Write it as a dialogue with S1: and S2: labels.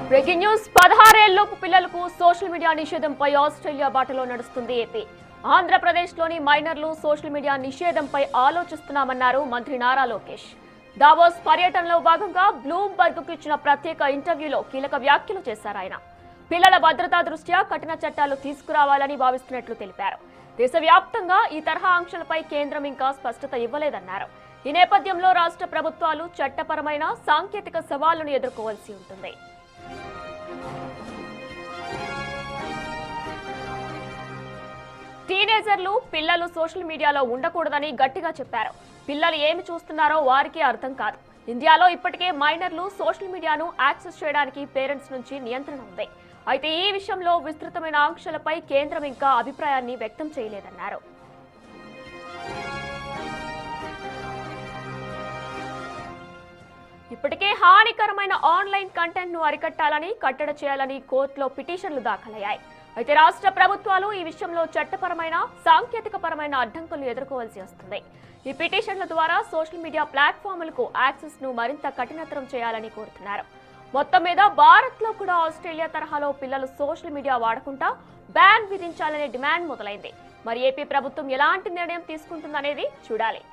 S1: Breaking news 16 ఏళ్లలోపు పిల్లలకు social media నిషేధంపై Australia బాటలో నడుస్తుంది ఏపీ. ఆంధ్రప్రదేశ్లోని మైనర్లు సోషల్ మీడియా నిషేధంపై ఆలోచిస్తున్నామన్నారు మంత్రి నారా లోకేష్. దావోస్ పర్యటనలో భాగంగా బ్లూంబర్గ్కు ఇచ్చిన ప్రత్యేక ఇంటర్వ్యూలో కీలక వ్యాఖ్యలు చేశారు ఆయన. పిల్లల భద్రతా దృష్ట్యా కఠిన చట్టాలు తీసుకురావాలని భావిస్తున్నట్లు తెలిపారు. దేశవ్యాప్తంగా ఈ తరహా ఆంక్షలపై కేంద్రం ఇంకా స్పష్టత ఇవ్వలేదన్నారు. ఈ నేపథ్యంలో రాష్ట్ర ప్రభుత్వాలు చట్టపరమైన సాంకేతిక సవాళ్లను ఎదుర్కోవాల్సి ఉంటుంది. టీనేజర్లు పిల్లలు సోషల్ మీడియాలో ఉండకూడదని గట్టిగా చెప్పారు. పిల్లలు ఏమి చూస్తున్నారో వారికి అర్థం కాదు. ఇండియాలో ఇప్పటికే మైనర్లు సోషల్ మీడియాను యాక్సెస్ చేయడానికి పేరెంట్స్ నుంచి నియంత్రణ ఉంది. అయితే ఈ విషయంలో విస్తృతమైన ఆంక్షలపై కేంద్రం ఇంకా అభిప్రాయాన్ని వ్యక్తం చేయలేదన్నారు. ఇప్పటికే హానికరమైన ఆన్లైన్ కంటెంట్ ను అరికట్టాలని కట్టడి చేయాలని కోర్టులో పిటిషన్లు దాఖలయ్యాయి. అయితే రాష్ట్ర ప్రభుత్వాలు ఈ విషయంలో చట్టపరమైన సాంకేతికపరమైన అడ్డంకులను ఎదుర్కోవాల్సి వస్తుంది. ఈ పిటిషన్ల ద్వారా సోషల్ మీడియా ప్లాట్ఫామ్లకు యాక్సెస్ ను మరింత కఠినతరం చేయాలని కోరుతున్నారు. మొత్తం మీద భారత్ లో కూడా ఆస్ట్రేలియా తరహాలో పిల్లలు సోషల్ మీడియా వాడకుండా బ్యాన్ విధించాలనే డిమాండ్ మొదలైంది. మరి ఏపీ ప్రభుత్వం ఎలాంటి నిర్ణయం తీసుకుంటుందనేది చూడాలి.